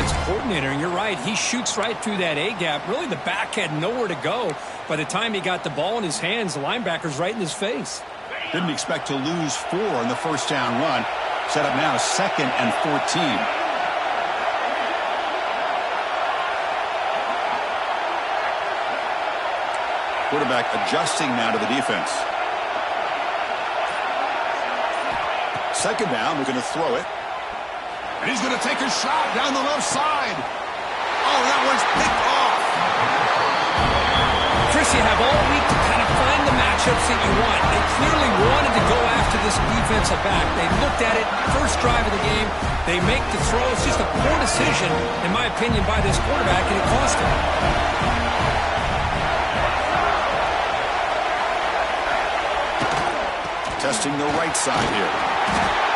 defense coordinator, and you're right, he shoots right through that A-gap. Really, the back had nowhere to go. By the time he got the ball in his hands, the linebacker's right in his face. Didn't expect to lose 4 on the first down run. Set up now 2nd and 14. Quarterback adjusting now to the defense. 2nd down, we're going to throw it. And he's going to take a shot down the left side. Oh, that one's picked off. Chris, you have all week to kind of find the matchups that you want. They clearly wanted to go after this defensive back. They looked at it, first drive of the game. They make the throw. It's just a poor decision, in my opinion, by this quarterback, and it cost him. Testing the right side here.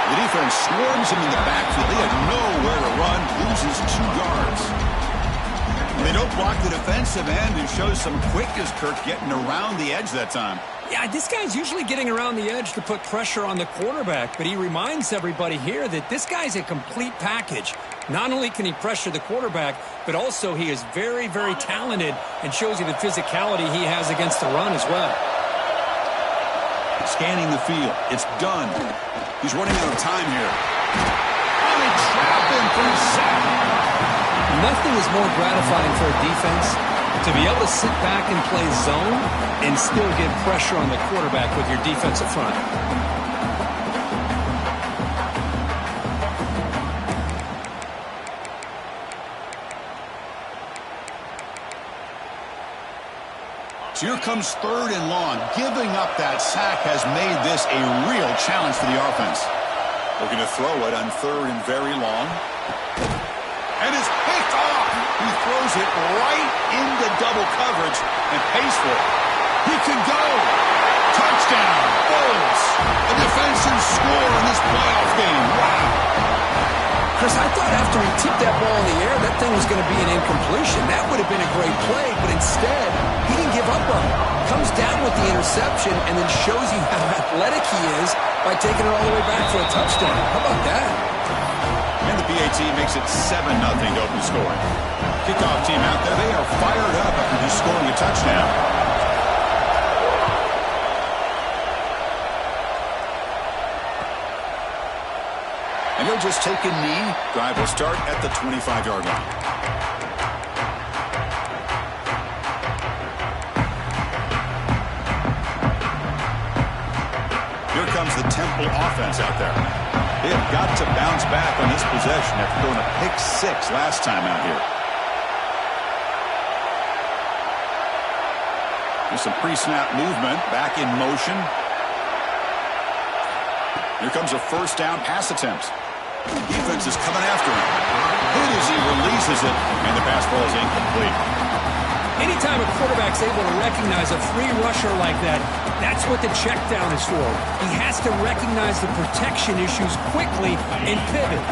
The defense swarms him in the backfield. They had nowhere to run. Loses 2 yards. They don't block the defensive end and shows some quickness, Kirk, getting around the edge that time. Yeah, this guy's usually getting around the edge to put pressure on the quarterback, but he reminds everybody here that this guy's a complete package. Not only can he pressure the quarterback, but also he is very, very talented and shows you the physicality he has against the run as well. Scanning the field. It's done. He's running out of time here. Oh, they trap him for a sack. Nothing is more gratifying for a defense to be able to sit back and play zone and still get pressure on the quarterback with your defensive front. So here comes 3rd and long. Giving up that sack has made this a real challenge for the offense. Looking to throw it on 3rd and very long. And it's picked off. He throws it right into double coverage and pays for it. He can go. Touchdown. Bulls. A defensive score in this playoff game. Wow. Chris, I thought after he tipped that ball in the air, that thing was going to be an incompletion. That would have been a great play, but instead, he didn't give up on it. Comes down with the interception and then shows you how athletic he is by taking it all the way back for a touchdown. How about that? And the PAT makes it 7-0 to open the score. Kickoff team out there, they are fired up after just scoring a touchdown. And he'll just take a knee. Drive will start at the 25-yard line. Here comes the Temple offense out there. They've got to bounce back on this possession after throwing a pick 6 last time out here. There's some pre-snap movement. Back in motion. Here comes a 1st down pass attempt. Defense is coming after him. Hit as he releases it, and the pass ball is incomplete. Anytime a quarterback's able to recognize a free rusher like that, that's what the check down is for. He has to recognize the protection issues quickly and pivot.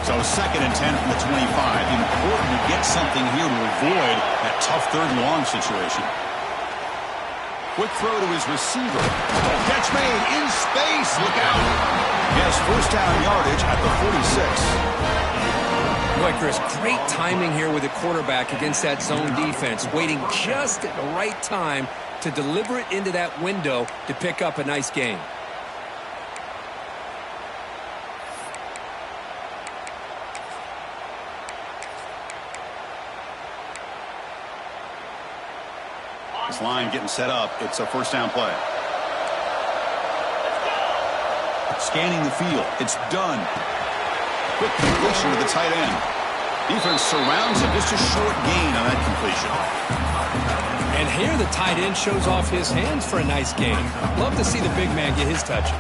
So 2nd and 10 from the 25. Important to get something here to avoid that tough 3rd and long situation. Quick throw to his receiver. Catch made in space. Look out. Yes, 1st down yardage at the 46. Boy, Chris, great timing here with the quarterback against that zone defense, waiting just at the right time to deliver it into that window to pick up a nice gain. This line getting set up. It's a 1st down play. Scanning the field. It's done. Quick completion to the tight end. Defense surrounds him. Just a short gain on that completion. And here the tight end shows off his hands for a nice gain. Love to see the big man get his touches.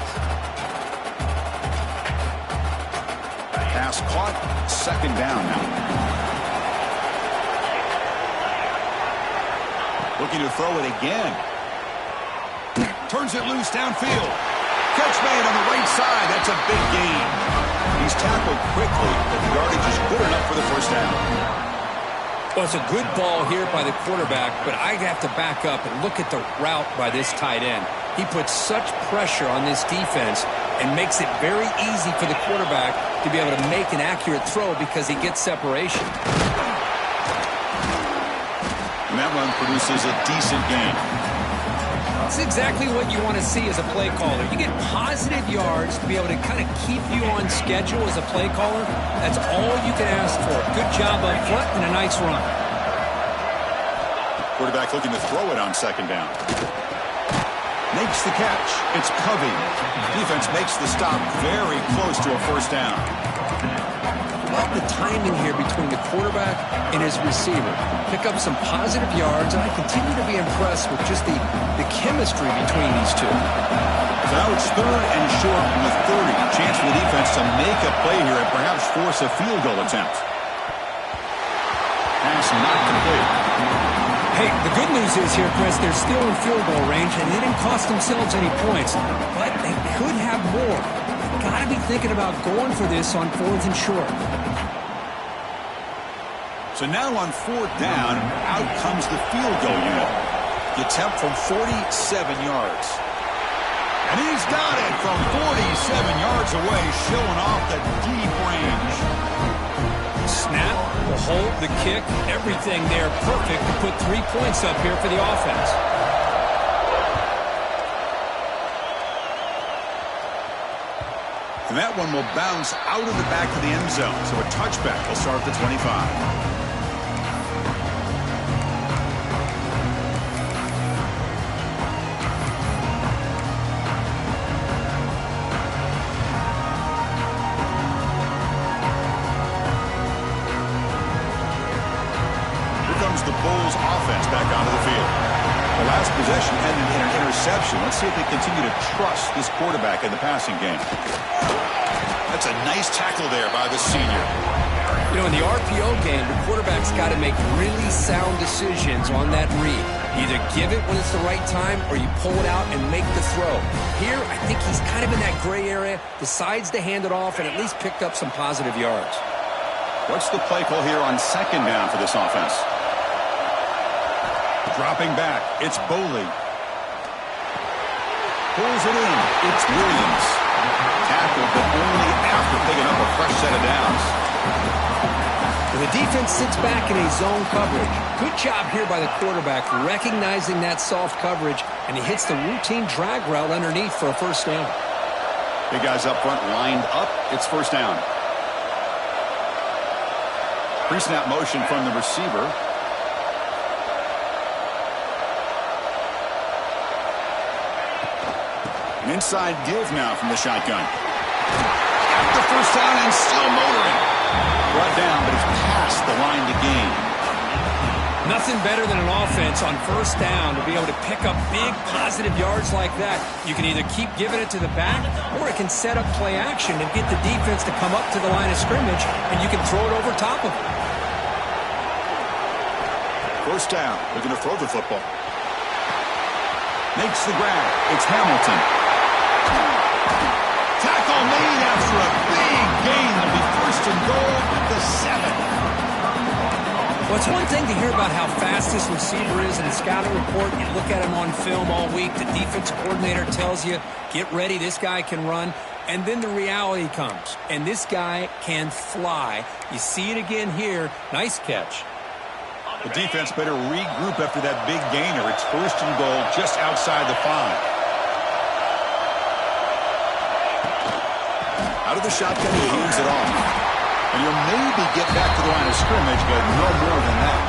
Pass caught. 2nd down now. Looking to throw it again. Turns it loose downfield. Catch made on the right side. That's a big gain. He's tackled quickly, but the yardage is good enough for the 1st down. Well, it's a good ball here by the quarterback, but I have to back up and look at the route by this tight end. He puts such pressure on this defense and makes it very easy for the quarterback to be able to make an accurate throw because he gets separation. And that run produces a decent gain. That's exactly what you want to see as a play caller. You get positive yards to be able to kind of keep you on schedule as a play caller. That's all you can ask for. Good job up front and a nice run. Quarterback looking to throw it on second down. Makes the catch. It's Covey. Defense makes the stop very close to a first down. Love the timing here between the quarterback and his receiver. Pick up some positive yards, and I continue to be impressed with just the chemistry between these two. So now it's third and short with 30. Chance for the defense to make a play here and perhaps force a field goal attempt. Pass not complete. Hey, the good news is here, Chris, they're still in field goal range, and they didn't cost themselves any points. But they could have more. Got to be thinking about going for this on fourth and short. So now on fourth down, out comes the field goal unit. The attempt from 47 yards. And he's got it from 47 yards away, showing off the deep range. Snap, the hold, the kick, everything there perfect to put 3 points up here for the offense. And that one will bounce out of the back of the end zone. So a touchback will start at the 25. The Bulls offense back onto the field. The last possession ended in an interception. Let's see if they continue to trust this quarterback in the passing game. That's a nice tackle there by the senior. You know, in the RPO game, the quarterback's got to make really sound decisions on that read. Either give it when it's the right time or you pull it out and make the throw. Here, I think he's kind of in that gray area, decides to hand it off and at least picked up some positive yards. What's the play call here on second down for this offense? Dropping back, it's Boley. Pulls it in, it's Williams. Tackled, but only after picking up a fresh set of downs. The defense sits back in a zone coverage. Good job here by the quarterback, recognizing that soft coverage, and he hits the routine drag route underneath for a first down. Big guys up front lined up, it's first down. Pre-snap motion from the receiver. An inside give now from the shotgun. Got the first down and still motoring. Brought down, but it's past the line to gain. Nothing better than an offense on first down to be able to pick up big positive yards like that. You can either keep giving it to the back, or it can set up play action and get the defense to come up to the line of scrimmage, and you can throw it over top of it. First down. They're going to throw the football. Makes the grab. It's Hamilton. Tackle made after a big gain. It'll be first and goal at the 7. Well, it's one thing to hear about how fast this receiver is in the scouting report. You look at him on film all week. The defensive coordinator tells you, get ready, this guy can run. And then the reality comes, and this guy can fly. You see it again here. Nice catch. The defense better regroup after that big gainer. It's first and goal just outside the 5. Out of the shotgun, he hands it off. And he'll maybe get back to the line of scrimmage, but no more than that.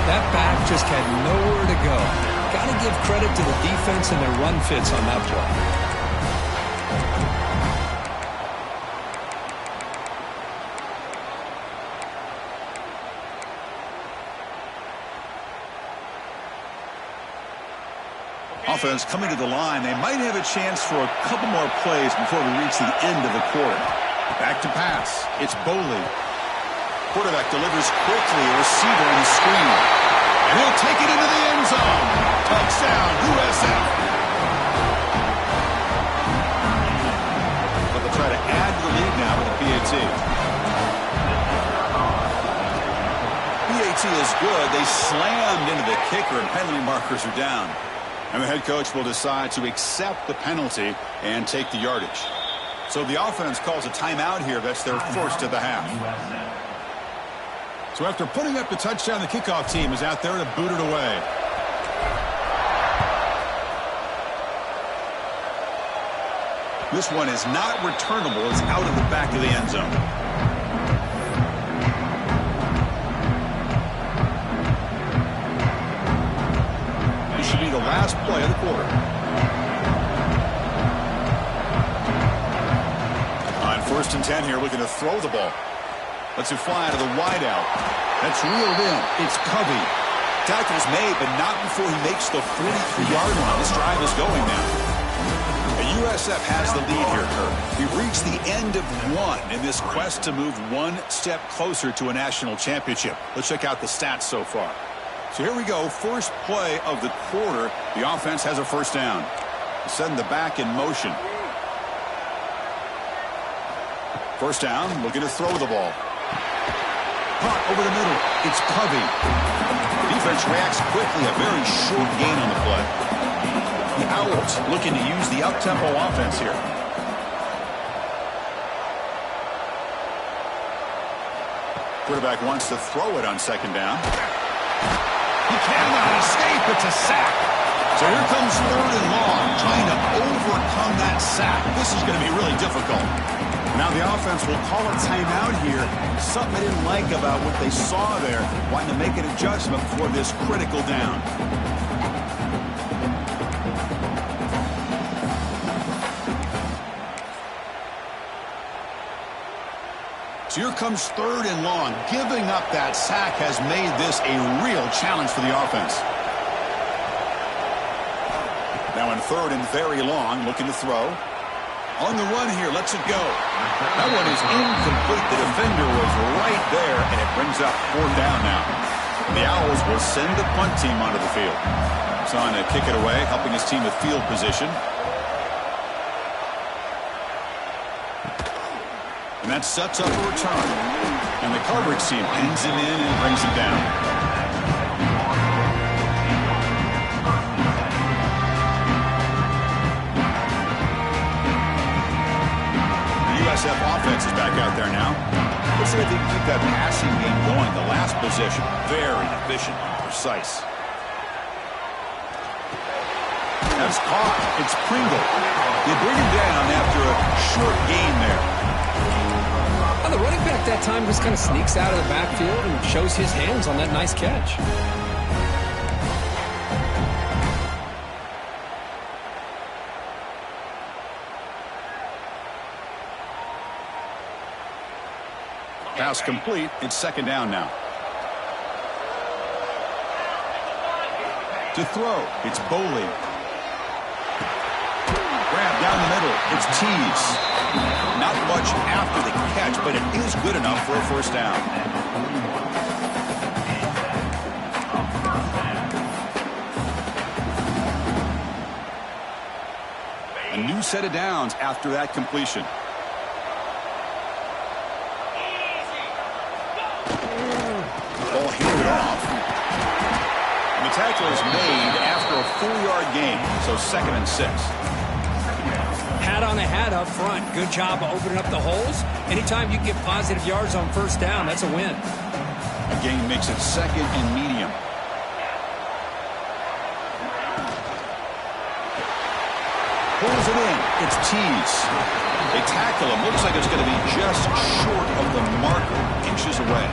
That back just had nowhere to go. Got to give credit to the defense and their run fits on that play. Offense coming to the line. They might have a chance for a couple more plays before we reach the end of the quarter. Back to pass. It's Boley. Quarterback delivers quickly. A receiver on the screen. And he'll take it into the end zone. Touchdown, USF. But they'll try to add to the lead now with a PAT. PAT is good. They slammed into the kicker, and penalty markers are down. And the head coach will decide to accept the penalty and take the yardage. So the offense calls a timeout here. That's their first of the half. So after putting up the touchdown, the kickoff team is out there to boot it away. This one is not returnable. It's out of the back of the end zone. This should be the last play of the quarter. On 1st and 10 here, looking to throw the ball. Lets it fly to the wideout. That's reeled in. It's Covey. Tackle's made, but not before he makes the 43-yard line. This drive is going now. USF has the lead here, Kirk. We've reached the end of one in this quest to move one step closer to a national championship. Let's check out the stats so far. So here we go. First play of the quarter. The offense has a first down. Setting the back in motion. First down, looking to throw the ball. Caught over the middle. It's Covey. The defense reacts quickly. A very short gain on the play. The Owls looking to use the up-tempo offense here. Quarterback wants to throw it on second down. He cannot escape. It's a sack. So here comes 3rd and long, trying to overcome that sack. This is going to be really difficult. Now the offense will call a timeout here. Something they didn't like about what they saw there. Wanting to make an adjustment for this critical down. So here comes 3rd and long. Giving up that sack has made this a real challenge for the offense. Now in 3rd and very long, looking to throw. On the run here, lets it go. That one is incomplete. The defender was right there, and it brings up 4th down now. The Owls will send the punt team onto the field. He's on to kick it away, helping his team with field position. And that sets up a return. And the coverage team pins him in and brings him down. The USF offense is back out there now. Let's see if they can keep that passing game going. The last possession, very efficient and precise. That's caught. It's Pringle. They bring him down after a short gain there. The running back that time just kind of sneaks out of the backfield and shows his hands on that nice catch. Pass complete. It's 2nd down now. To throw, it's Boley. Grab down the middle. It's Tees. Not much after the catch, but it is good enough for a first down. A new set of downs after that completion. Ball handed off. And the tackle is made after a 4-yard gain, so 2nd and 6. Hat on a hat up front. Good job of opening up the holes. Anytime you can get positive yards on first down, that's a win. A gain makes it 2nd and medium. Pulls it in. It's Tees. They tackle him. Looks like it's going to be just short of the marker, inches away.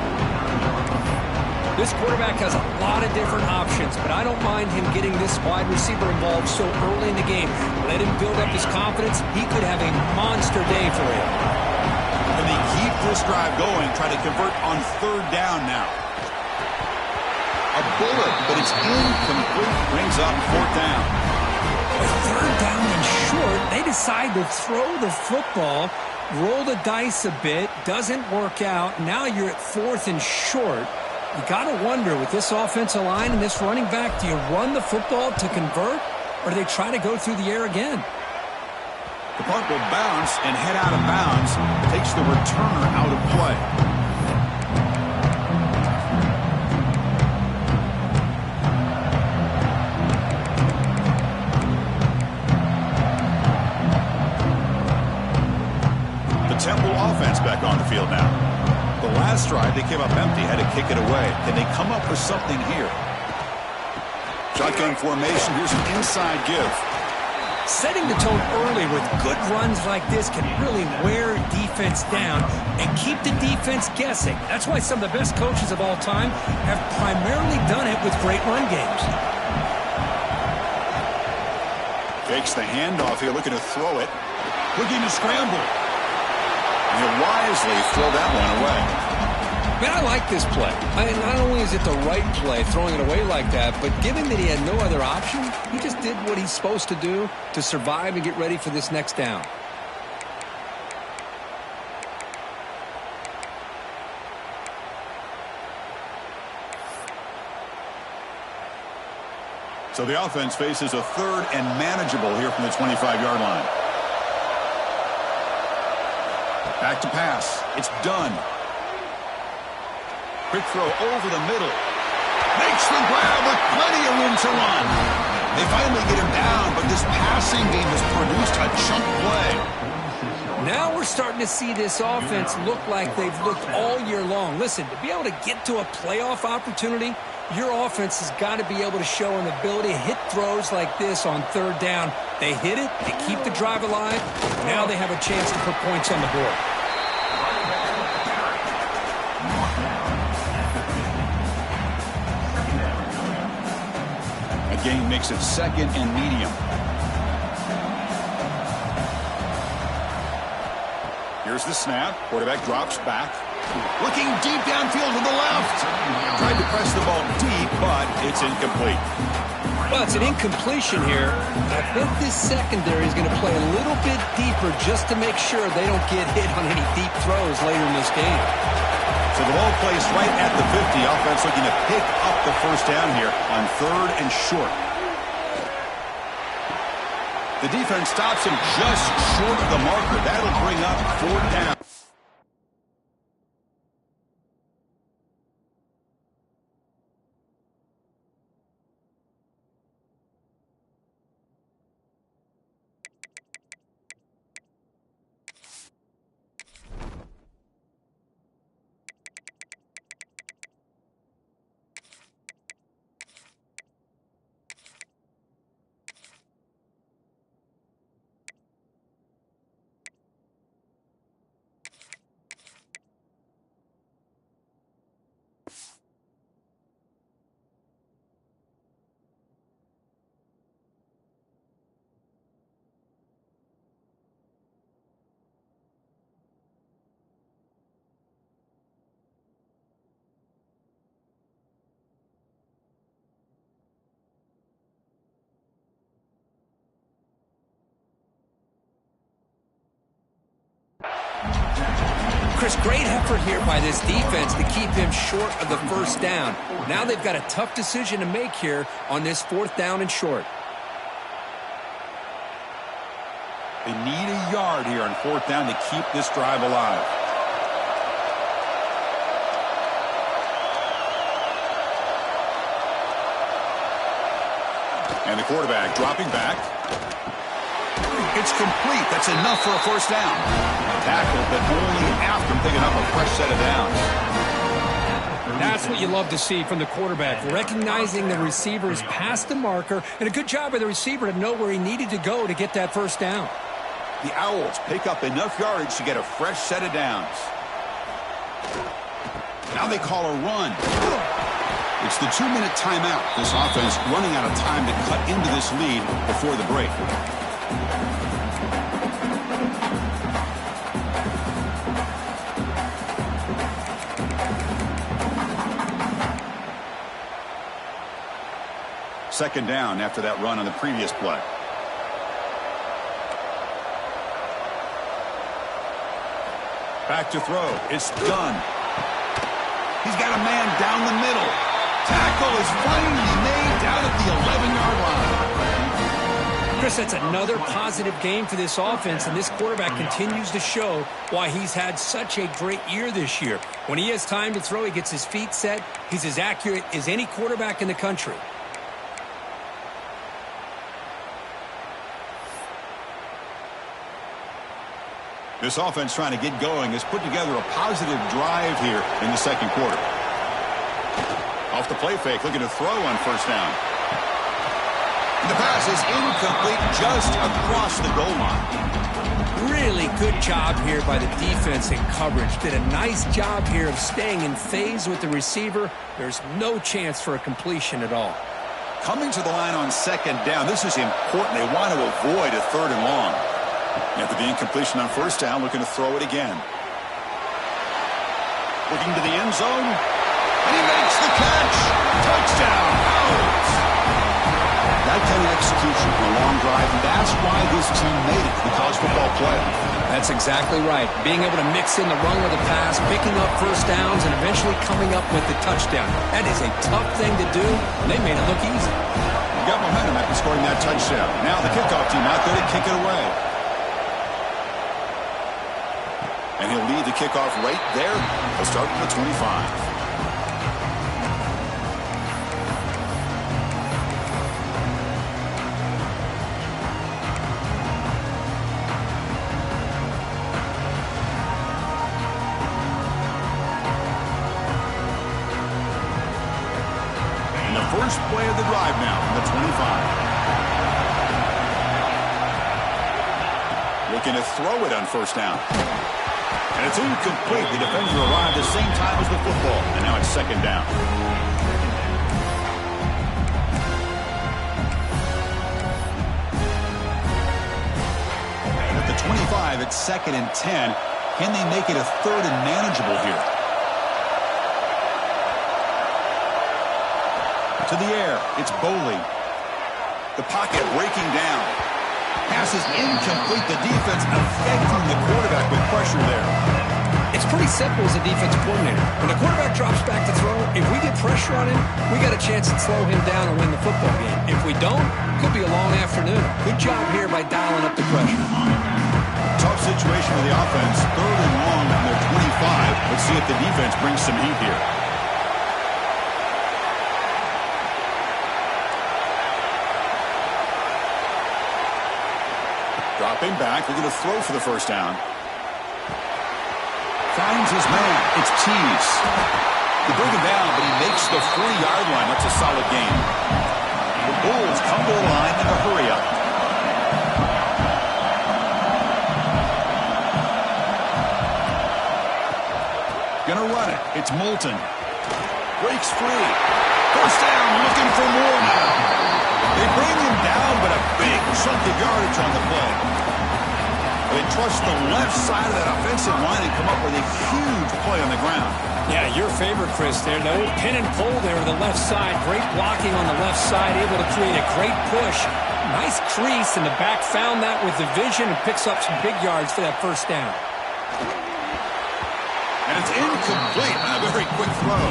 This quarterback has a lot of different options, but I don't mind him getting this wide receiver involved so early in the game. Let him build up his confidence. He could have a monster day for him. And they keep this drive going, try to convert on 3rd down now. A bullet, but it's incomplete. Brings up 4th down. With 3rd down and short, they decide to throw the football, roll the dice a bit, doesn't work out. Now you're at 4th and short. You got to wonder, with this offensive line and this running back, do you run the football to convert, or do they try to go through the air again? The punt will bounce and head out of bounds. Takes the returner out of play. drive, they came up empty, had to kick it away. Can they come up with something here? Shotgun formation. Here's an inside give. Setting the tone early with good runs like this can really wear defense down and keep the defense guessing. That's why some of the best coaches of all time have primarily done it with great run games. Fakes the handoff here, looking to throw it. Looking to scramble. And he'll wisely throw that one away. Man, I like this play. Not only is it the right play, throwing it away like that, but given that he had no other option, he just did what he's supposed to do to survive and get ready for this next down. So the offense faces a third and manageable here from the 25-yard line. Back to pass. It's done. Quick throw over the middle. Makes the grab with plenty of room to run. They finally get him down, but this passing game has produced a chunk play. Now we're starting to see this offense look like they've looked all year long. Listen, to be able to get to a playoff opportunity, your offense has got to be able to show an ability to hit throws like this on third down. They hit it, they keep the drive alive. Now they have a chance to put points on the board. Game makes it second and medium. Here's the snap. Quarterback drops back. Looking deep downfield to the left. Tried to press the ball deep, but it's incomplete. Well, it's an incompletion here. I think this secondary is going to play a little bit deeper just to make sure they don't get hit on any deep throws later in this game. So the ball placed right at the 50. Offense looking to pick up the first down here on third and short. The defense stops him just short of the marker. That'll bring up fourth down. Chris, great effort here by this defense to keep him short of the first down. Now they've got a tough decision to make here on this fourth down and short. They need a yard here on fourth down to keep this drive alive. And the quarterback dropping back. It's complete. That's enough for a first down. Tackle, but only after picking up a fresh set of downs. That's what you love to see from the quarterback, recognizing the receiver's past the marker, and a good job by the receiver to know where he needed to go to get that first down. The Owls pick up enough yardage to get a fresh set of downs. Now they call a run. It's the 2-minute timeout. This offense running out of time to cut into this lead before the break. Second down after that run on the previous play. Back to throw. It's done. He's got a man down the middle. Tackle is finally made down at the 11-yard line. Chris, that's another positive game for this offense, and this quarterback continues to show why he's had such a great year this year. When he has time to throw, he gets his feet set. He's as accurate as any quarterback in the country. This offense trying to get going has put together a positive drive here in the second quarter. Off the play fake, looking to throw on first down. And the pass is incomplete just across the goal line. Really good job here by the defense in coverage. Did a nice job here of staying in phase with the receiver. There's no chance for a completion at all. Coming to the line on second down, this is important. They want to avoid a third and long. After the incompletion on first down, looking to throw it again. Looking to the end zone. And he makes the catch. Touchdown, Owls. That kind of execution for a long drive, and that's why this team made it to the college football playoff. That's exactly right. Being able to mix in the run with the pass, picking up first downs, and eventually coming up with the touchdown. That is a tough thing to do, and they made it look easy. You got momentum after scoring that touchdown. Now the kickoff team out there to kick it away. And he'll lead the kickoff right there. He'll start from the 25. First play of the drive now from the 25. Looking to throw it on first down. And it's incomplete. The defender arrived at the same time as the football. And now it's second down. And at the 25, it's second and 10. Can they make it a third and manageable here? To the air, it's Boley. The pocket breaking down. Pass is incomplete. The defense affecting the quarterback with pressure there. It's pretty simple as a defensive coordinator. When the quarterback drops back to throw, if we get pressure on him, we got a chance to slow him down and win the football game. If we don't, it could be a long afternoon. Good job here by dialing up the pressure. Tough situation for the offense. Third and long on their 25. Let's see if the defense brings some heat here. Dropping back, we're going to throw for the first down. Finds his man. It's Tease. They bring him down, but he makes the 40-yard line. That's a solid gain. The Bulls come to the line in a hurry-up. Gonna run it. It's Moulton. Breaks free. First down, looking for more now. They bring him down, but a big chunk of yardage on the play. They trust the left side of that offensive line and come up with a huge play on the ground. Yeah, your favorite, Chris, there. The old pin and pull there with the left side. Great blocking on the left side, able to create a great push. Nice crease, and the back found that with the vision and picks up some big yards for that first down. And it's incomplete on a very quick throw.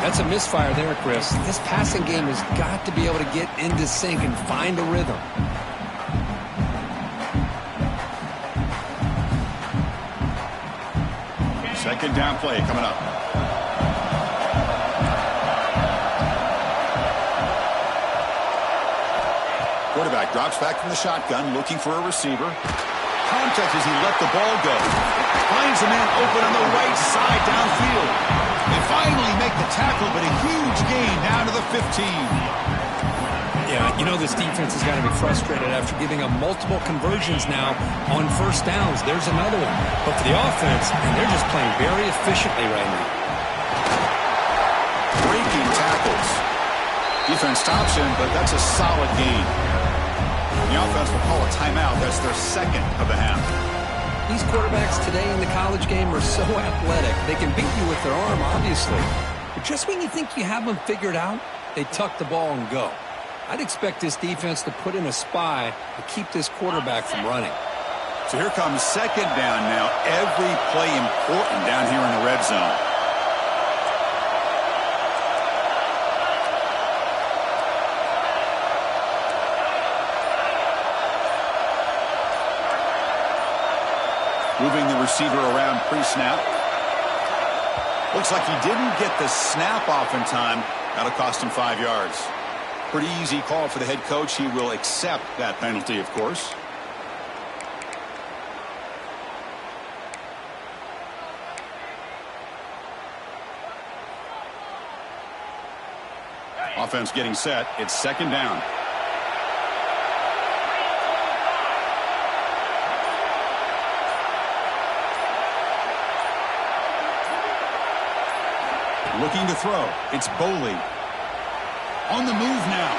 That's a misfire there, Chris. This passing game has got to be able to get into sync and find a rhythm. Second down play coming up. Quarterback drops back from the shotgun, looking for a receiver. Contact as he let the ball go. Finds a man open on the right side downfield. They finally make the tackle, but a huge gain down to the 15. Yeah, you know this defense has got to be frustrated after giving up multiple conversions now on first downs. There's another one. But for the offense, and they're just playing very efficiently right now. Breaking tackles. Defense stops him, but that's a solid gain. The offense will call a timeout. That's their second of the half. These quarterbacks today in the college game are so athletic. They can beat you with their arm, obviously. But just when you think you have them figured out, they tuck the ball and go. I'd expect this defense to put in a spy to keep this quarterback from running. So here comes second down now. Every play important down here in the red zone. Moving the receiver around pre-snap. Looks like he didn't get the snap off in time. That'll cost him 5 yards. Pretty easy call for the head coach. He will accept that penalty, of course. Offense getting set. It's second down. Looking to throw. It's Boley. On the move now.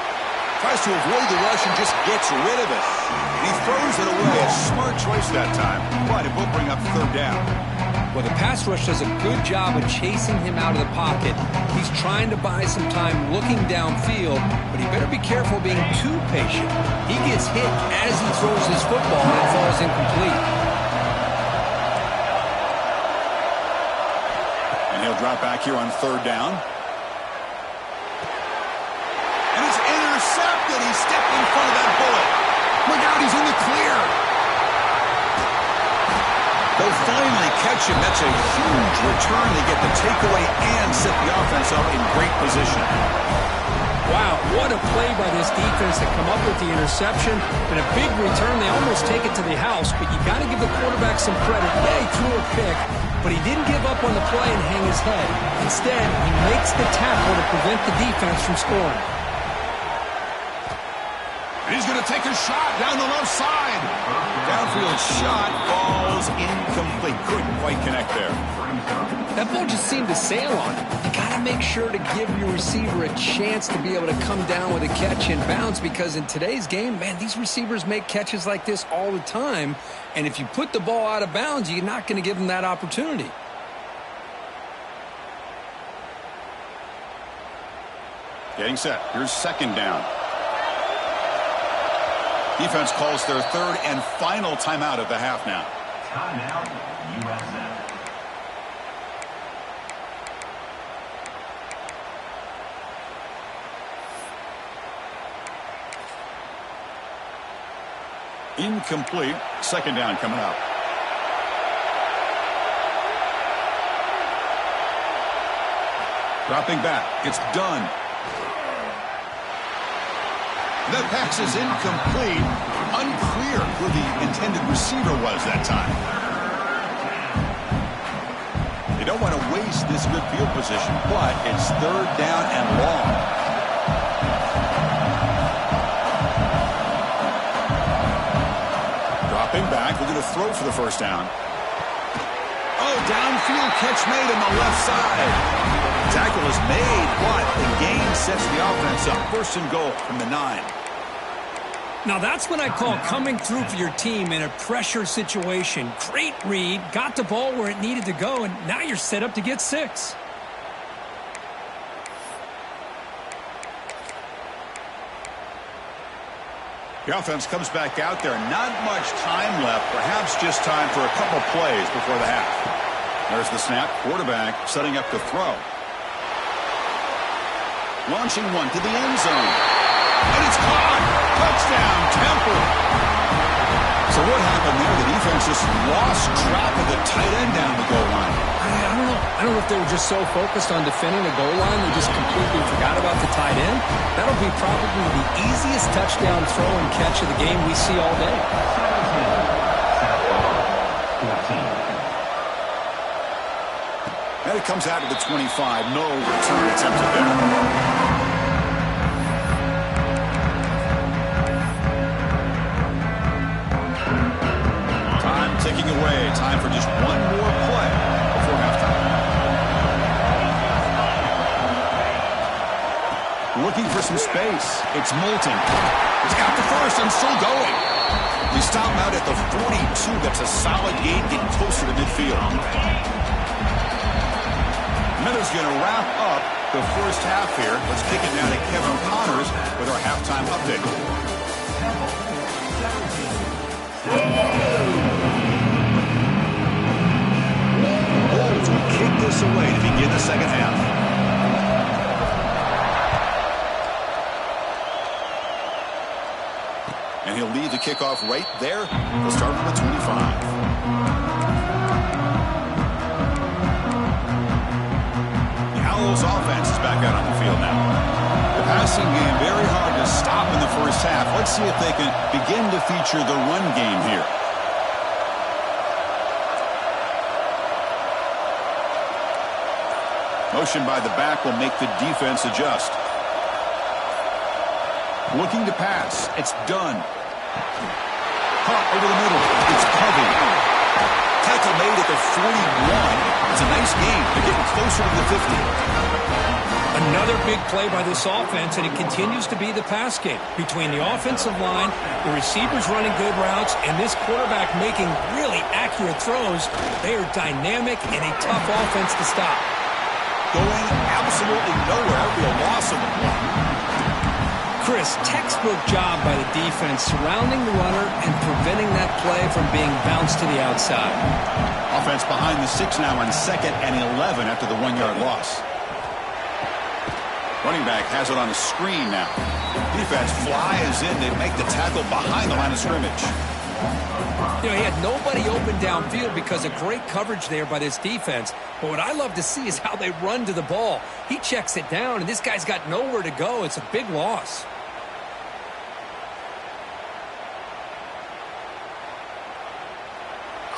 Tries to avoid the rush and just gets rid of it. And he throws it away. A smart choice that time. But it will bring up third down. Well, the pass rush does a good job of chasing him out of the pocket. He's trying to buy some time looking downfield, but he better be careful being too patient. He gets hit as he throws his football and it falls incomplete. And he'll drop back here on third down. And it's intercepted. He stepped in front of that bullet. Look out, he's in the clear. They'll finally catch him. That's a huge return. They get the takeaway and set the offense up in great position. Wow, what a play by this defense to come up with the interception and a big return. They almost take it to the house, but you got to give the quarterback some credit. Yeah, he threw a pick, but he didn't give up on the play and hang his head. Instead, he makes the tackle to prevent the defense from scoring. He's going to take a shot down the left side. Downfield shot falls incomplete. Couldn't quite connect there. That ball just seemed to sail on him. You got to make sure to give your receiver a chance to be able to come down with a catch and bounce, because in today's game, man, these receivers make catches like this all the time. And if you put the ball out of bounds, you're not going to give them that opportunity. Getting set. Here's second down. Defense calls their third and final timeout of the half now. Timeout, USA. Incomplete. Second down coming up. Dropping back. It's done. That pass is incomplete. Unclear who the intended receiver was that time. They don't want to waste this good field position, but it's third down and long. Dropping back. We're going to throw for the first down. Oh, downfield catch made on the left side. Tackle is made, but the gain sets the offense up. First and goal from the 9. Now that's what I call coming through for your team in a pressure situation. Great read, got the ball where it needed to go, and now you're set up to get 6. The offense comes back out there. Not much time left. Perhaps just time for a couple plays before the half. There's the snap. Quarterback setting up to throw. Launching one to the end zone. And it's caught. Touchdown, Temple. So what happened there? The defense just lost track of the tight end down the goal line. I don't know if they were just so focused on defending the goal line they just completely forgot about the tight end. That'll be probably the easiest touchdown throw and catch of the game we see all day. And it comes out of the 25. No return attempted there. Ticking away. Time for just one more play before halftime. Looking for some space. It's Moulton. He's got the first and still going. He stopped out at the 42. That's a solid gain, getting closer to midfield. Miller's going to wrap up the first half here. Let's kick it now to Kevin Connors with our halftime update. Kick this away to begin the second half. And he'll lead the kickoff right there. He'll start from the 25. The Owls offense is back out on the field now. The passing game very hard to stop in the first half. Let's see if they can begin to feature the run game here. Motion by the back will make the defense adjust. Looking to pass. It's done. Caught over the middle. It's Covey. Tackle made at the 41. It's a nice game. They're getting closer to the 50. Another big play by this offense, and it continues to be the pass game. Between the offensive line, the receivers running good routes, and this quarterback making really accurate throws, they are dynamic and a tough offense to stop. Going absolutely nowhere. It'll be a loss of the play. Chris, textbook job by the defense surrounding the runner and preventing that play from being bounced to the outside. Offense behind the 6 now on 2nd and 11 after the 1-yard loss. Running back has it on a screen now. Defense flies in to make the tackle behind the line of scrimmage. You know, he had nobody open downfield because of great coverage there by this defense. But what I love to see is how they run to the ball. He checks it down, and this guy's got nowhere to go. It's a big loss.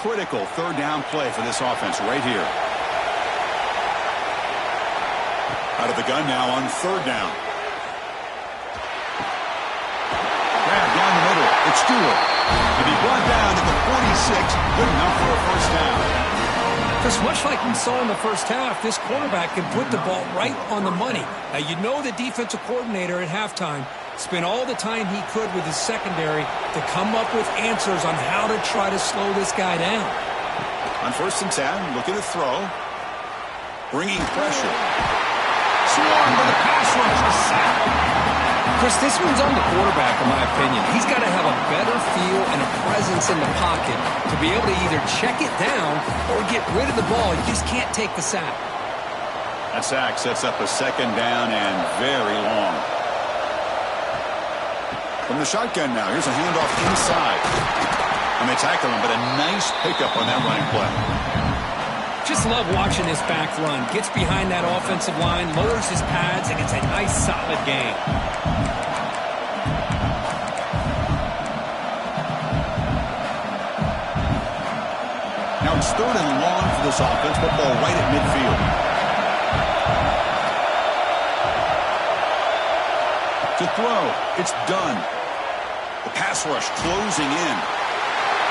Critical 3rd down play for this offense right here. Out of the gun now on 3rd down. Grab down the middle. It's Stewart. And he brought down at the 46. Good enough for a 1st down. Just much like we saw in the first half, this quarterback can put the ball right on the money. Now, you know the defensive coordinator at halftime spent all the time he could with his secondary to come up with answers on how to try to slow this guy down. On 1st and 10, look at the throw. Bringing pressure. Swarmed by the pass rush. A sack. Chris, this one's on the quarterback, in my opinion. He's got to have a better feel and a presence in the pocket to be able to either check it down or get rid of the ball. You just can't take the sack. That sack sets up a 2nd down and very long. From the shotgun now, here's a handoff inside. And they tackle him, but a nice pickup on that running play. Just love watching this back run. Gets behind that offensive line, lowers his pads, and it's a nice, solid game. Now it's 3rd and long for this offense. Football right at midfield. To throw. It's done. The pass rush closing in.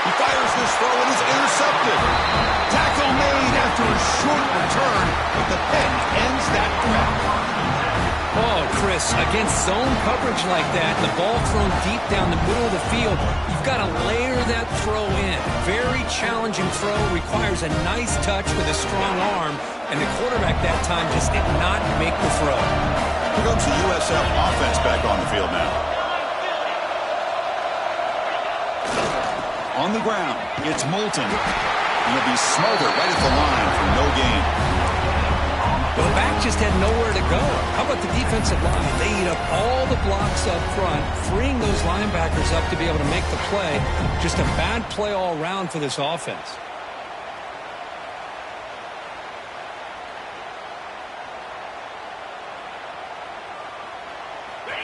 He fires this throw and is intercepted. Tackle made after a short return, but the pick ends that threat. Oh, Chris, against zone coverage like that, the ball thrown deep down the middle of the field, you've got to layer that throw in. Very challenging throw, requires a nice touch with a strong arm, and the quarterback that time just did not make the throw. Here comes the USF offense back on the field now. On the ground, it's Moulton. And he'll be smothered right at the line for no gain. Well, the back just had nowhere to go. How about the defensive line? They eat up all the blocks up front, freeing those linebackers up to be able to make the play. Just a bad play all around for this offense.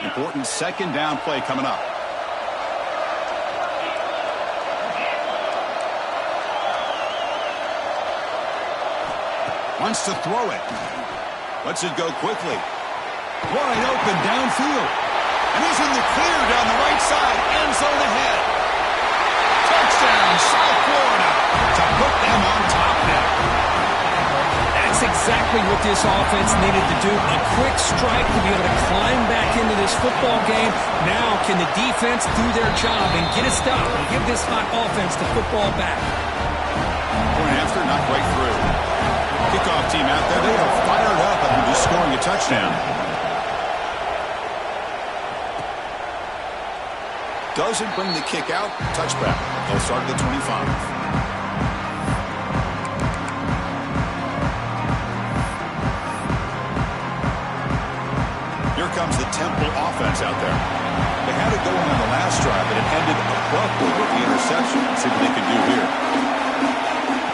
Important 2nd down play coming up. Wants to throw it. Lets it go quickly. Wide open downfield. And he's in the clear down the right side. End zone ahead. Touchdown, South Florida. To put them on top now. That's exactly what this offense needed to do. A quick strike to be able to climb back into this football game. Now can the defense do their job and get a stop and give this hot offense the football back? Point after, not quite through. Kickoff team out there, they are fired up and will be scoring a touchdown. Doesn't bring the kick out. Touchback. They'll start at the 25. Here comes the Temple offense out there. They had it going on the last drive, but it ended abruptly with the interception. Let's see what they can do here.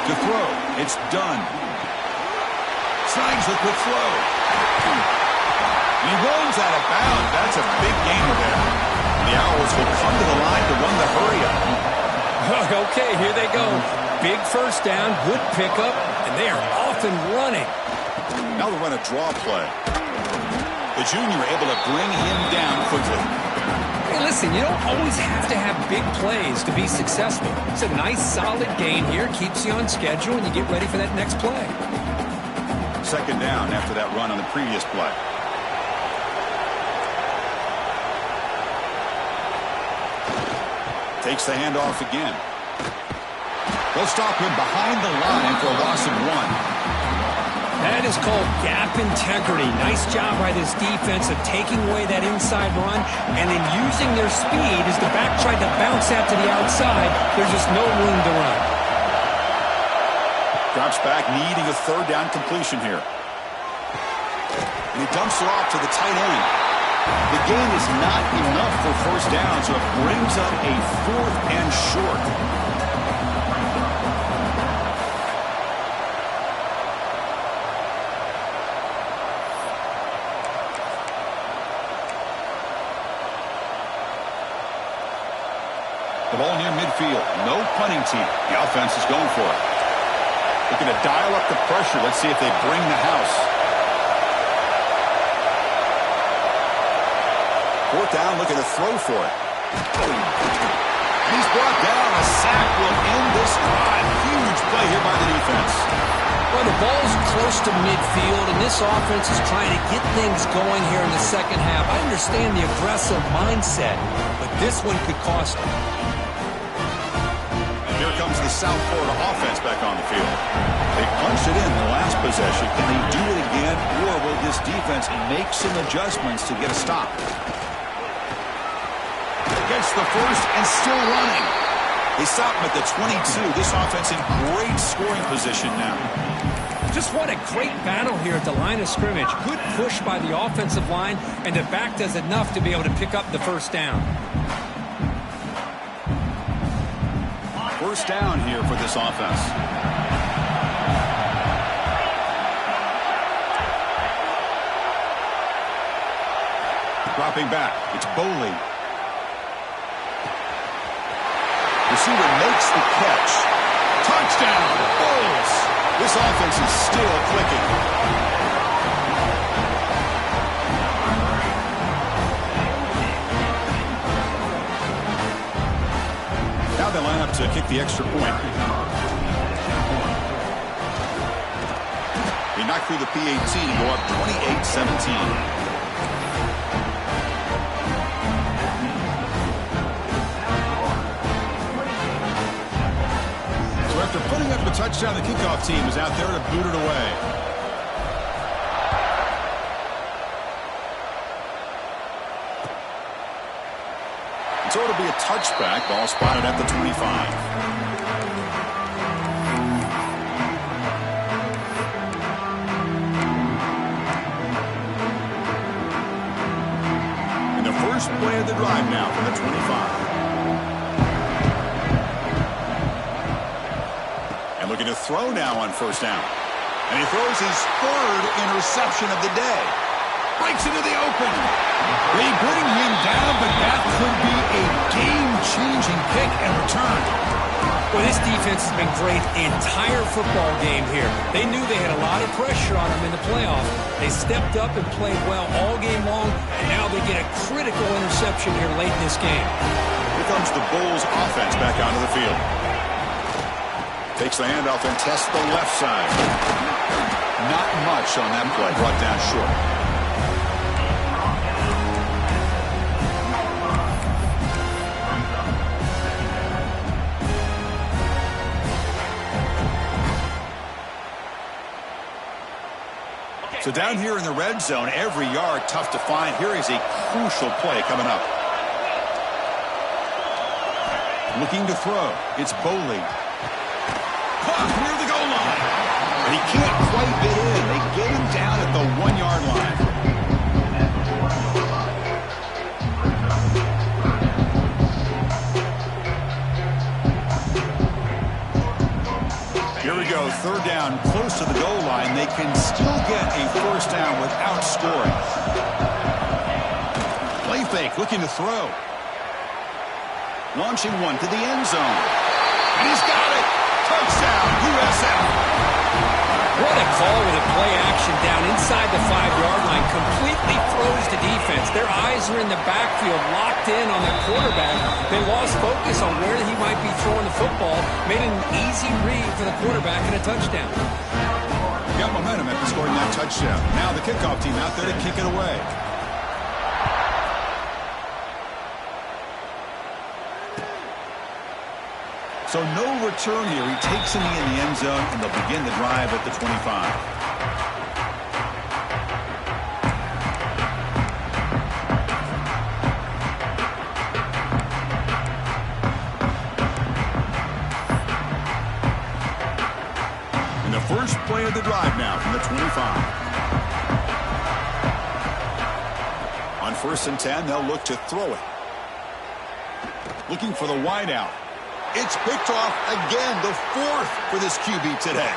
To throw. It's done. Snags a quick throw. He runs out of bounds. That's a big gainer there. The Owls will come to the line to run the hurry-up. Okay, here they go. Big 1st down, good pickup, and they are off and running. Now they'll run a draw play. The junior able to bring him down quickly. Hey, listen, you don't always have to have big plays to be successful. It's a nice, solid gain here. Keeps you on schedule, and you get ready for that next play. Second down after that run on the previous play. Takes the handoff again. They'll stop him behind the line for a loss of 1. That is called gap integrity. Nice job by this defense of taking away that inside run and then using their speed as the back tried to bounce out to the outside. There's just no room to run. Drops back, needing a third down completion here. And he dumps it off to the tight end. The gain is not enough for first down, so it brings up a 4th and short. The ball near midfield. No punting team. The offense is going for it. Looking to dial up the pressure. Let's see if they bring the house. 4th down, looking to throw for it. He's brought down. A sack will end this drive. Huge play here by the defense. Well, the ball's close to midfield, and this offense is trying to get things going here in the second half. I understand the aggressive mindset, but this one could cost them. Here comes the South Florida offense back on the field. They punched it in the last possession. Can they do it again, or will this defense make some adjustments to get a stop? Gets the first and still running. They stop him at the 22. This offense in great scoring position now. Just what a great battle here at the line of scrimmage. Good push by the offensive line, and the back does enough to be able to pick up the first down. First down here for this offense. Dropping back. It's Boley. Receiver makes the catch. Touchdown, Bulls. This offense is still clicking. Now they line up to kick the extra point. They knock through the PAT and go up 28-17. After putting up a touchdown, the kickoff team is out there to boot it away. So it'll be a touchback. Ball spotted at the 25. And the first play of the drive now from the 25. Looking to throw now on first down. And he throws his 3rd interception of the day. Breaks into the open. They bring him down, but that could be a game-changing kick and return. Well, this defense has been great the entire football game here. They knew they had a lot of pressure on them in the playoffs. They stepped up and played well all game long, and now they get a critical interception here late in this game. Here comes the Bulls offense back onto the field. Takes the handoff and tests the left side. Not much on that play. Brought down short. So down here in the red zone, every yard tough to find. Here is a crucial play coming up. Looking to throw. It's Boley. Near the goal line. And he can't quite get in. They get him down at the 1-yard line. Here we go. 3rd down, close to the goal line. They can still get a first down without scoring. Play fake, looking to throw. Launching one to the end zone. And he's got it. Touchdown, USF. What a call with a play action down inside the 5-yard line. Completely froze the defense. Their eyes are in the backfield locked in on their quarterback. They lost focus on where he might be throwing the football, made an easy read for the quarterback and a touchdown. Got momentum after scoring that touchdown. Now the kickoff team out there to kick it away. So no return here. He takes it in the end zone, and they'll begin the drive at the 25. First play of the drive now from the 25. On 1st and 10, they'll look to throw it. Looking for the wideout. It's picked off again, the 4th for this QB today.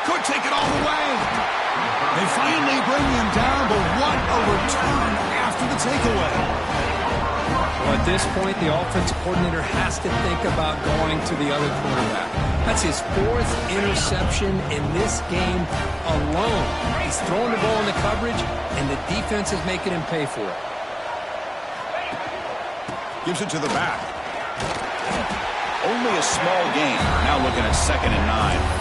Could take it all the way. They finally bring him down, but what a return after the takeaway. Well, at this point, the offensive coordinator has to think about going to the other quarterback. That's his 4th interception in this game alone. He's throwing the ball in the coverage, and the defense is making him pay for it. Gives it to the back. Only a small gain. Now looking at 2nd and 9.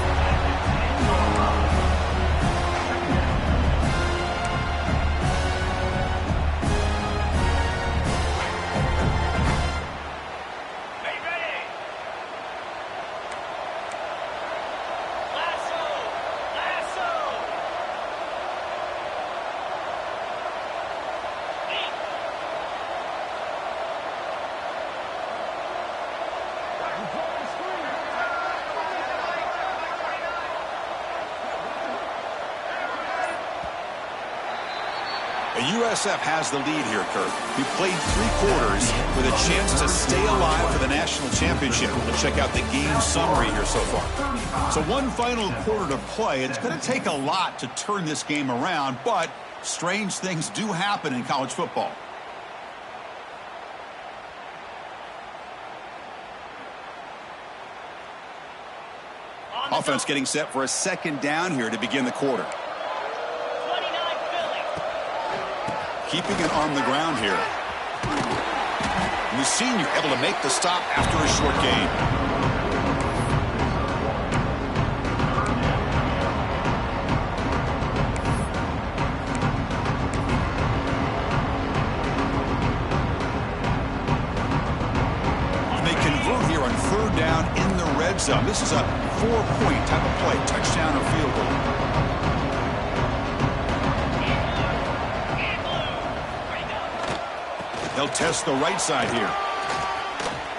USF has the lead here, Kirk. He played 3 quarters with a chance to stay alive for the national championship. Let's check out the game summary here so far. So one final quarter to play. It's going to take a lot to turn this game around, but strange things do happen in college football. Offense getting set for a 2nd down here to begin the quarter. Keeping it on the ground here. And the senior able to make the stop after a short gain. And they convert here on 3rd down in the red zone. This is a 4-point type of play, touchdown or field goal. They'll test the right side here.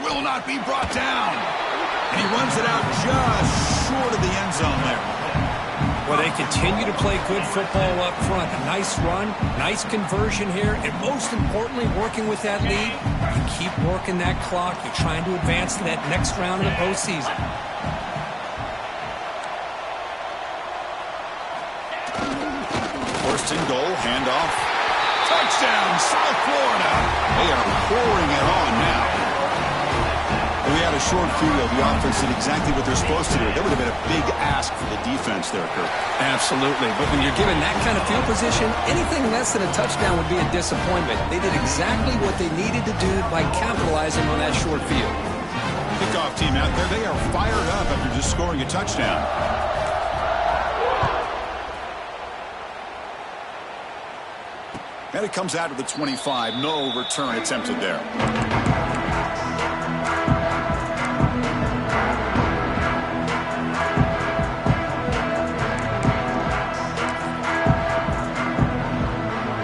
Will not be brought down. And he runs it out just short of the end zone there. Well, they continue to play good football up front. A nice run, nice conversion here, and most importantly, working with that lead. You keep working that clock. You're trying to advance to that next round of the postseason. 1st and goal, handoff. Touchdown, South Florida. They are pouring it on now. We had a short field. The offense did exactly what they're supposed to do. That would have been a big ask for the defense there, Kirk. Absolutely. But when you're given that kind of field position, anything less than a touchdown would be a disappointment. They did exactly what they needed to do by capitalizing on that short field. Kickoff team out there. They are fired up after just scoring a touchdown. And it comes out of the 25. No return attempted there.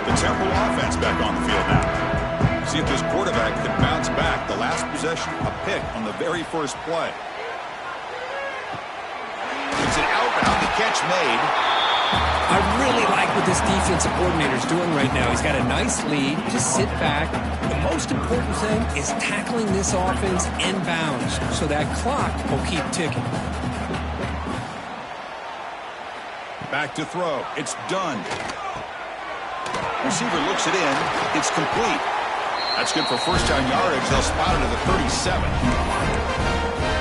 The Temple offense back on the field now. See if this quarterback can bounce back. The last possession, a pick on the very first play. It's an outbound. The catch made. I really like what this defensive coordinator is doing right now. He's got a nice lead. Just sit back. The most important thing is tackling this offense inbounds so that clock will keep ticking. Back to throw. It's done. Receiver looks it in. It's complete. That's good for 1st down yardage. They'll spot it at the 37.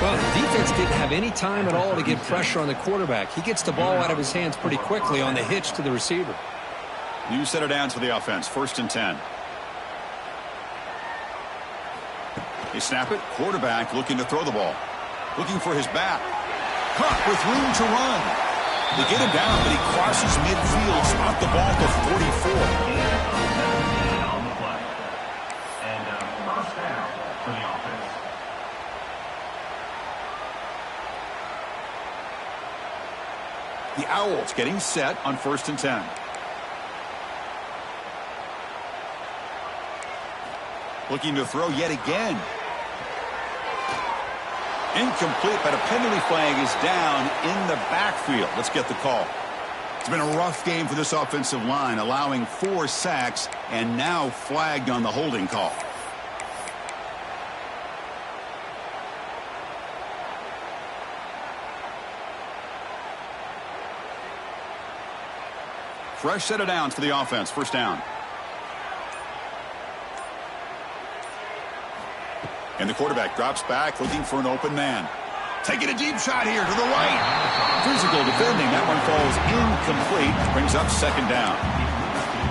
Well, the defense didn't have any time at all to get pressure on the quarterback. He gets the ball out of his hands pretty quickly on the hitch to the receiver. New set of downs for the offense. 1st and 10. They snap it. Quarterback looking to throw the ball. Looking for his back. Caught with room to run. They get him down, but he crosses midfield. Spot the ball to 44. On the play. And first down for the offense. The Owls getting set on 1st and 10. Looking to throw yet again. Incomplete, but a penalty flag is down in the backfield. Let's get the call. It's been a rough game for this offensive line, allowing 4 sacks and now flagged on the holding call. Fresh set of downs for the offense. First down. And the quarterback drops back, looking for an open man. Taking a deep shot here to the right. Physical defending. That one falls incomplete. Brings up 2nd down.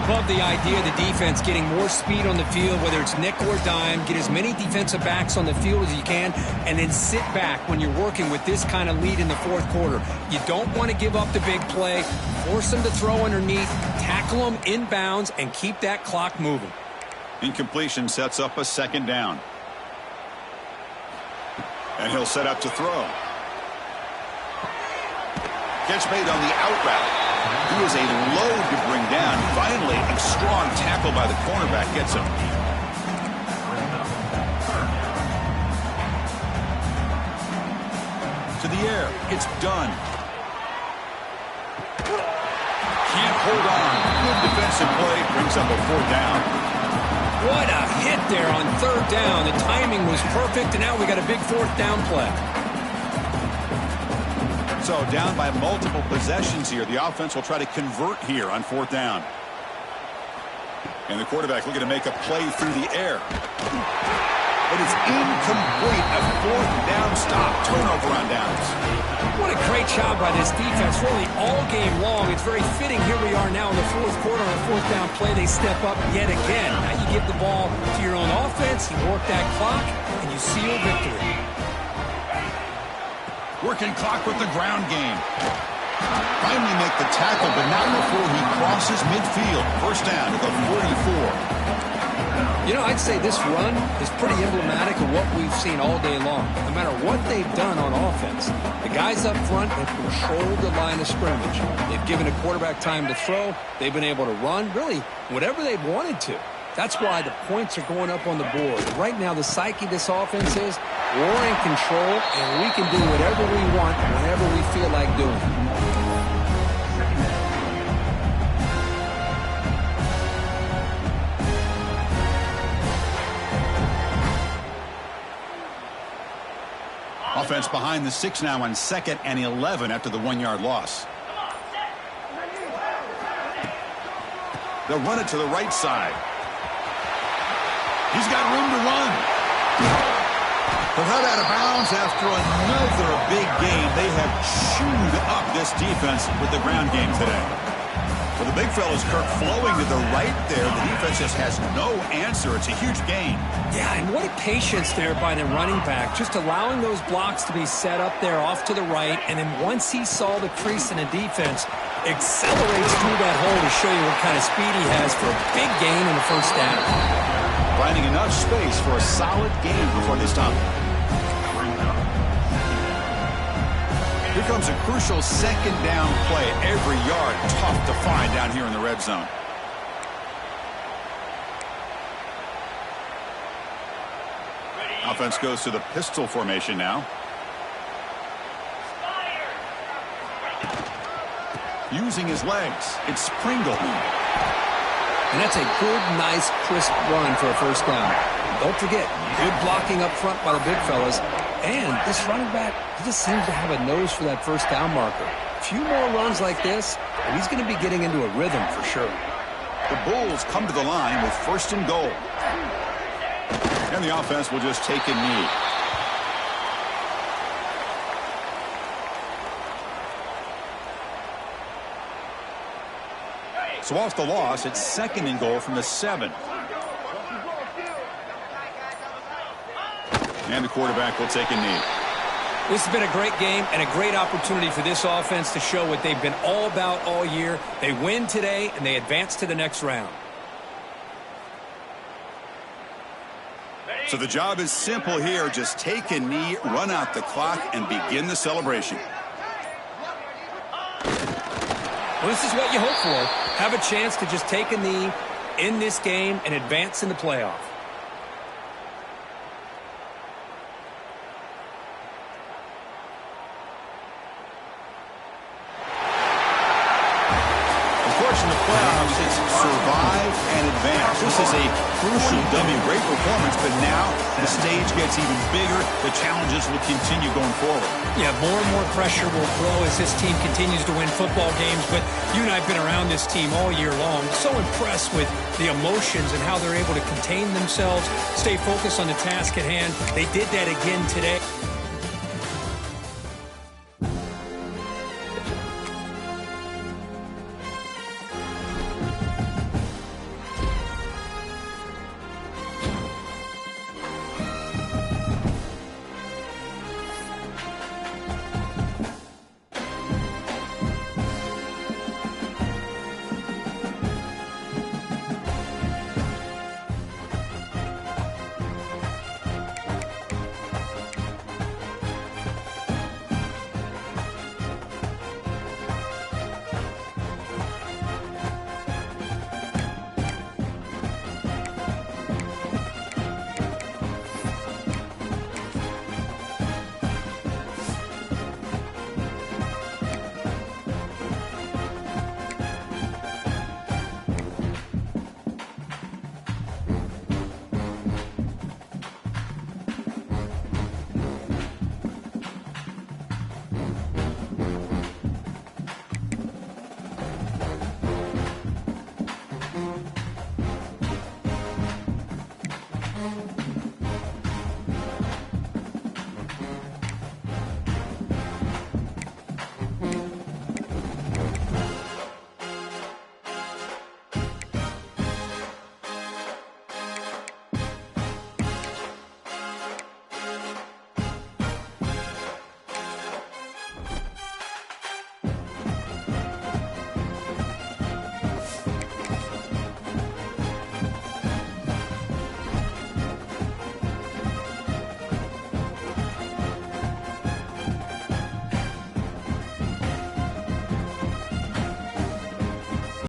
Love the idea of the defense getting more speed on the field, whether it's nickel or dime. Get as many defensive backs on the field as you can, and then sit back when you're working with this kind of lead in the 4th quarter. You don't want to give up the big play. Force them to throw underneath, tackle them inbounds, and keep that clock moving. Incompletion sets up a 2nd down. And he'll set up to throw. Catch made on the out route. He is a load to bring down. Finally, a strong tackle by the cornerback gets him. To the air. It's done. Can't hold on. Good defensive play. Brings up a 4th down. What a hit there on 3rd down. The timing was perfect, and now we got a big 4th down play. So down by multiple possessions here. The offense will try to convert here on 4th down. And the quarterback looking to make a play through the air. But it's incomplete. A 4th down stop. Turnover on downs. What a great job by this defense, really all game long. It's very fitting. Here we are now in the 4th quarter on a 4th down play. They step up yet again. Now you give the ball to your own offense, you work that clock, and you seal victory. Working clock with the ground game. Finally make the tackle, but not before he crosses midfield. First down at the 44. You know, I'd say this run is pretty emblematic of what we've seen all day long. No matter what they've done on offense, the guys up front have controlled the line of scrimmage. They've given a quarterback time to throw. They've been able to run, really, whatever they've wanted to. That's why the points are going up on the board. Right now, the psyche of this offense is we're in control, and we can do whatever we want whenever we feel like doing it. Offense behind the 6 now on 2nd and 11 after the 1-yard loss. They'll run it to the right side. He's got room to run. But held out of bounds after another big game. They have chewed up this defense with the ground game today. Well, the big fella's Kirk flowing to the right there. The defense just has no answer. It's a huge gain. Yeah, and what a patience there by the running back. Just allowing those blocks to be set up there off to the right. And then once he saw the crease in the defense, accelerates through that hole to show you what kind of speed he has for a big gain in the 1st down. Finding enough space for a solid game before they stop. Here comes a crucial 2nd down play. Every yard tough to find down here in the red zone. Offense goes to the pistol formation now. Using his legs. It's Pringle. And that's a good, nice, crisp run for a 1st down. Don't forget, good blocking up front by the big fellas. And this running back, he just seems to have a nose for that 1st down marker. A few more runs like this, and he's going to be getting into a rhythm for sure. The Bulls come to the line with 1st and goal. And the offense will just take a knee. So off the loss, it's 2nd and goal from the 7. And the quarterback will take a knee. This has been a great game and a great opportunity for this offense to show what they've been all about all year. They win today, and they advance to the next round. So the job is simple here. Just take a knee, run out the clock, and begin the celebration. Well, this is what you hope for. Have a chance to just take a knee in this game and advance in the playoff. In the playoffs, it's survive and advance. This is a crucial W. Great performance, but now the stage gets even bigger. The challenges will continue going forward. Yeah, more and more pressure will grow as this team continues to win football games, but you and I have been around this team all year long. So impressed with the emotions and how they're able to contain themselves, stay focused on the task at hand. They did that again today.